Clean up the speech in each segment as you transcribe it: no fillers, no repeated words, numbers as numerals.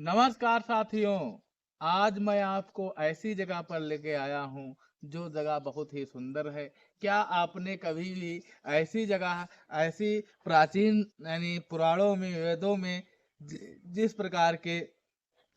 नमस्कार साथियों। आज मैं आपको ऐसी जगह पर लेके आया हूँ जो जगह बहुत ही सुंदर है। क्या आपने कभी भी ऐसी जगह, ऐसी प्राचीन यानी पुराणों में, वेदों में जिस प्रकार के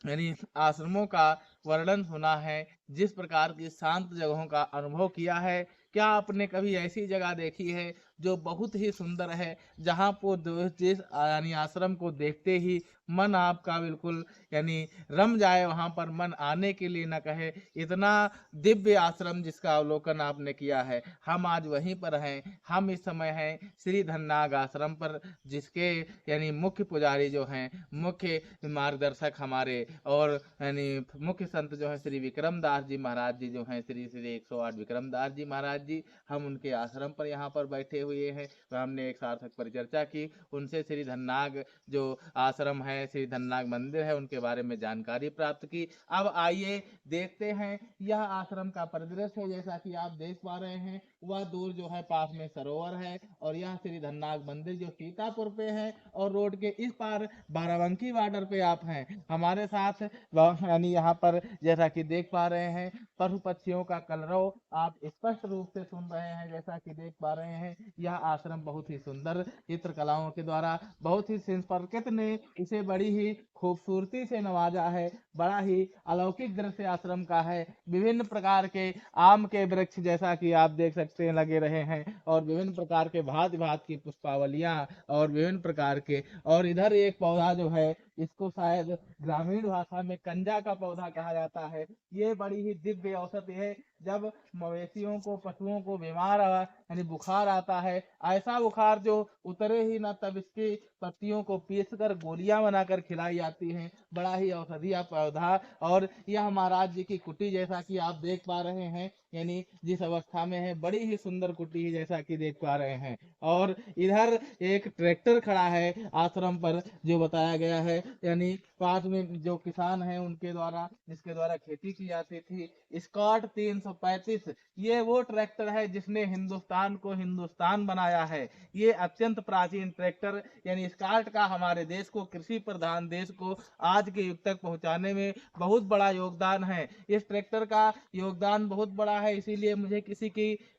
यानी आश्रमों का वर्णन सुना है, जिस प्रकार की शांत जगहों का अनुभव किया है, क्या आपने कभी ऐसी जगह देखी है जो बहुत ही सुंदर है, जहाँ पर जिस यानी आश्रम को देखते ही मन आपका बिल्कुल यानी रम जाए, वहाँ पर मन आने के लिए न कहे, इतना दिव्य आश्रम जिसका अवलोकन आपने किया है। हम आज वहीं पर हैं। हम इस समय हैं श्री धननाग आश्रम पर, जिसके यानी मुख्य पुजारी जो हैं, मुख्य मार्गदर्शक हमारे और यानी मुख्य संत जो है श्री विक्रम दास जी महाराज जी जो हैं, श्री श्री 108 विक्रम दास जी महाराज जी, हम उनके आश्रम पर यहाँ पर बैठे हुए हैं। तो हमने एक सार्थक परिचर्चा की, उनसे श्री धननाग जो आश्रम है, श्री धननाग मंदिर है, उनके बारे में जानकारी प्राप्त की। अब आइए देखते हैं यह आश्रम का परिदृश्य है। जैसा कि आप देख पा रहे हैं, वह दूर जो है पास में सरोवर है, और यह श्री धननाग मंदिर जो सीतापुर पे है, और रोड के इस पार बाराबंकी बॉर्डर पे आप हैं। हमारे साथ यानी यहाँ पर जैसा कि देख पा रहे हैं, पशु पक्षियों का कलरव आप स्पष्ट रूप से सुन रहे हैं। जैसा कि देख पा रहे हैं, यह आश्रम बहुत ही सुंदर चित्रकलाओं के द्वारा, बहुत ही शिल्पकार ने इसे बड़ी ही खूबसूरती से नवाजा है। बड़ा ही अलौकिक दृश्य आश्रम का है। विभिन्न प्रकार के आम के वृक्ष जैसा कि आप देख सकते हैं लगे रहे हैं, और विभिन्न प्रकार के भांति भांति की पुष्पावलियां, और विभिन्न प्रकार के, और इधर एक पौधा जो है, इसको शायद ग्रामीण भाषा में कंजा का पौधा कहा जाता है। ये बड़ी ही दिव्य औषधि है। जब मवेशियों को, पशुओं को बीमार यानी बुखार आता है, ऐसा बुखार जो उतरे ही ना, तब इसकी पत्तियों को पीसकर गोलियां बनाकर खिलाई जाती हैं। बड़ा ही औषधीय पौधा। और यह महाराज जी की कुटी जैसा कि आप देख पा रहे हैं, यानी जिस अवस्था में है, बड़ी ही सुंदर कुटी है जैसा कि देख पा रहे हैं। और इधर एक ट्रैक्टर खड़ा है आश्रम पर, जो बताया गया है, यानी पास में जो किसान हैं उनके द्वारा, जिसके द्वारा खेती की जाती थी, स्कॉट 335। ये वो ट्रैक्टर है जिसने हिंदुस्तान को हिंदुस्तान बनाया है। ये अत्यंत प्राचीन ट्रैक्टर यानी स्कॉट का हमारे देश को, कृषि प्रधान देश को आज के युग तक पहुंचाने में बहुत बड़ा योगदान है। इस ट्रैक्टर का योगदान बहुत बड़ा है। इसीलिए मुझे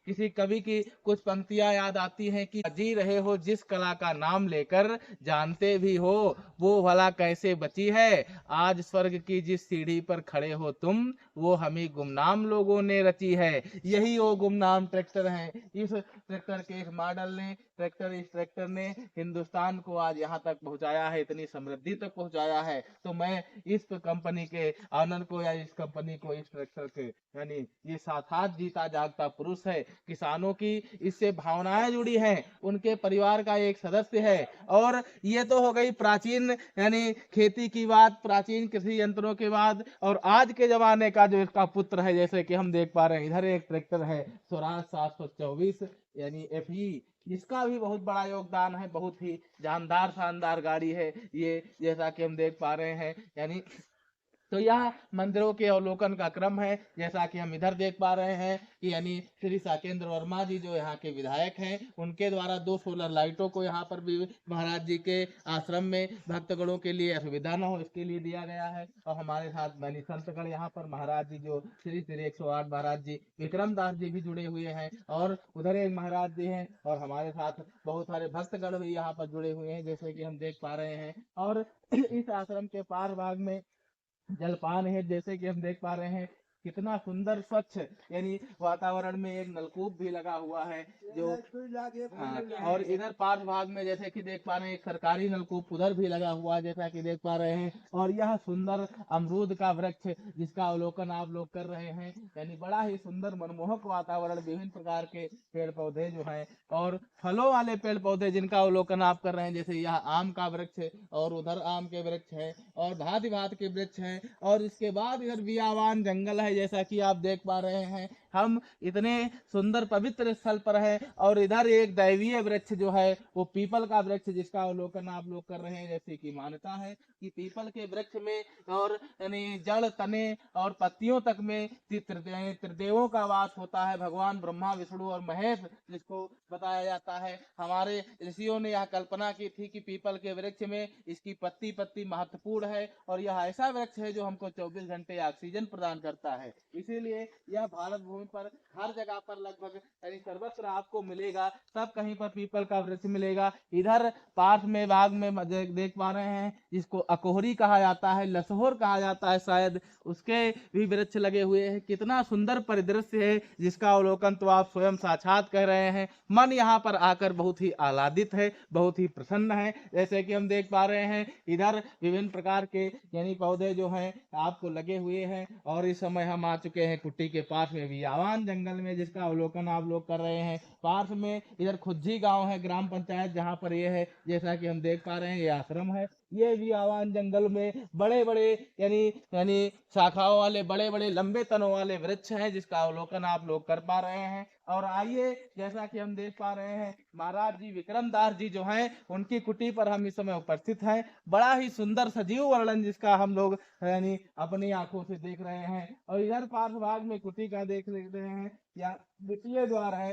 किसी कवि की कुछ पंक्तियां याद आती हैं कि जी रहे हो जिस कला का नाम लेकर, जानते भी हो वो भला कैसे बची है। आज स्वर्ग की जिस सीढ़ी पर खड़े हो तुम, वो हमें गुमनाम लोगों ने रची है। यही वो गुमनाम ट्रैक्टर है। इस ट्रैक्टर के इस मॉडल ने, इस ट्रैक्टर ने हिंदुस्तान को आज यहाँ तक पहुँचाया है, इतनी समृद्धि तक पहुँचाया है। तो मैं इस कंपनी के आनंद को, या इस कंपनी को, इस ट्रैक्टर के, यानी ये साक्षात जीता जागता पुरुष है। किसानों की इससे भावनाएं जुड़ी हैं, उनके परिवार का एक सदस्य है। और ये तो हो गई प्राचीन यानी खेती की बात, प्राचीन कृषि यंत्रों के बाद। और आज के जमाने का जो इसका पुत्र है, जैसे कि हम देख पा रहे हैं, इधर एक ट्रैक्टर है स्वराज 724 यानी FE। इसका भी बहुत बड़ा योगदान है। बहुत ही जानदार शानदार गाड़ी है ये, जैसा कि हम देख पा रहे हैं। यानी तो यह मंदिरों के अवलोकन का क्रम है। जैसा कि हम इधर देख पा रहे हैं कि यानी श्री साकेंद्र वर्मा जी जो यहाँ के विधायक हैं, उनके द्वारा 2 सोलर लाइटों को यहाँ पर भी महाराज जी के आश्रम में भक्तगणों के लिए असुविधा न हो, इसके लिए दिया गया है। और हमारे साथ बनी संतगण यहाँ पर महाराज जी जो श्री श्री 108 महाराज जी विक्रम दास जी भी जुड़े हुए हैं, और उधर एक महाराज जी हैं, और हमारे साथ बहुत सारे भक्तगण भी यहाँ पर जुड़े हुए हैं, जैसे कि हम देख पा रहे हैं। और इस आश्रम के पार भाग में जलपान है, जैसे कि हम देख पा रहे हैं। कितना सुंदर स्वच्छ यानी वातावरण में एक नलकूप भी लगा हुआ है जो, हाँ, और इधर पार्श्व भाग में जैसे कि देख पा रहे हैं, एक सरकारी नलकूप उधर भी लगा हुआ है, जैसा कि देख पा रहे हैं। और यह सुंदर अमरूद का वृक्ष जिसका अवलोकन आप लोग कर रहे हैं, यानी बड़ा ही सुंदर मनमोहक वातावरण, विभिन्न प्रकार के पेड़ पौधे जो हैं, और फलों वाले पेड़ पौधे जिनका अवलोकन आप कर रहे हैं, जैसे यह आम का वृक्ष है, और उधर आम के वृक्ष है, और भांति भांति के वृक्ष हैं। और इसके बाद इधर बियावान जंगल है, जैसा कि आप देख पा रहे हैं। हम इतने सुंदर पवित्र स्थल पर हैं और इधर एक दैवीय वृक्ष जो है वो पीपल का वृक्ष, जिसका अवलोकन आप लोग कर रहे हैं। जैसे कि मान्यता है कि पीपल के वृक्ष में और यानी जड़, तने और पत्तियों तक में त्रिदेवों का वास होता है, भगवान ब्रह्मा, विष्णु और महेश, जिसको बताया जाता है। हमारे ऋषियों ने यह कल्पना की थी कि पीपल के वृक्ष में इसकी पत्ती पत्ती महत्वपूर्ण है और यह ऐसा वृक्ष है जो हमको 24 घंटे ऑक्सीजन प्रदान करता है। इसीलिए यह भारत भूमि पर हर जगह पर लगभग यानी सर्वत्र आपको मिलेगा, सब कहीं पर पीपल का वृक्ष मिलेगा। इधर पार्श्व में भाग में देख पा रहे हैं, जिसको अकोहरी कहा जाता है, लसहोर कहा जाता है शायद, उसके भी वृक्ष लगे हुए हैं। कितना सुंदर परिदृश्य है, जिसका अवलोकन तो आप स्वयं साक्षात कह रहे हैं। मन यहाँ पर आकर बहुत ही आह्लादित है, बहुत ही प्रसन्न है। जैसे कि हम देख पा रहे हैं, इधर विभिन्न प्रकार के यानी पौधे जो हैं आपको लगे हुए हैं और इस समय हम आ चुके हैं कुट्टी के पास में वियावान जंगल में, जिसका अवलोकन आप लोग कर रहे हैं। पास में इधर खुज्जी गांव है, ग्राम पंचायत जहां पर ये है। जैसा कि हम देख पा रहे हैं, ये आश्रम है। ये वियावान जंगल में बड़े बड़े यानी यानी शाखाओं वाले बड़े बड़े लंबे तनों वाले वृक्ष हैं, जिसका अवलोकन आप लोग कर पा रहे हैं। और आइए, जैसा कि हम देख पा रहे हैं, महाराज जी विक्रम दास जी जो हैं, उनकी कुटी पर हम इस समय उपस्थित हैं। बड़ा ही सुंदर सजीव वर्णन जिसका हम लोग यानी अपनी आंखों से देख रहे हैं। और इधर पार्श्व भाग में कुटी का देख रहे हैं, या द्वितीय द्वार है,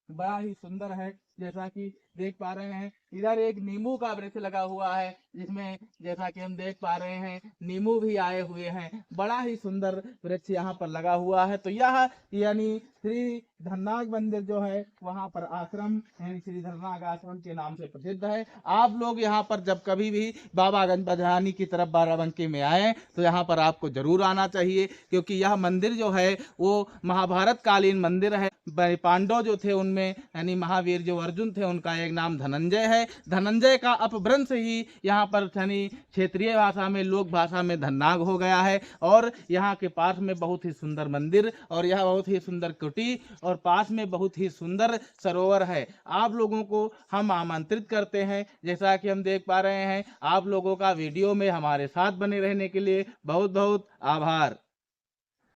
बड़ा ही सुंदर है। जैसा कि देख पा रहे हैं, इधर एक नींबू का वृक्ष लगा हुआ है, जिसमें जैसा कि हम देख पा रहे हैं नींबू भी आए हुए हैं। बड़ा ही सुंदर वृक्ष यहाँ पर लगा हुआ है। तो यह यानी श्री धननाग मंदिर जो है, वहाँ पर आश्रम यानी श्री धननाग आश्रम के नाम से प्रसिद्ध है। आप लोग यहाँ पर जब कभी भी बाबागंज बझानी की तरफ बाराबंकी में आए तो यहाँ पर आपको जरूर आना चाहिए, क्योंकि यह मंदिर जो है वो महाभारत कालीन मंदिर है। पांडव जो थे उनमें यानी महावीर जो अर्जुन थे, उनका एक नाम धनंजय है। धनंजय का अपभ्रंश ही यहाँ पर यानी क्षेत्रीय भाषा में, लोक भाषा में धननाग हो गया है। और यहाँ के पास में बहुत ही सुंदर मंदिर और यह बहुत ही सुंदर कुटी और पास में बहुत ही सुंदर सरोवर है। आप लोगों को हम आमंत्रित करते हैं। जैसा कि हम देख पा रहे हैं, आप लोगों का वीडियो में हमारे साथ बने रहने के लिए बहुत बहुत आभार।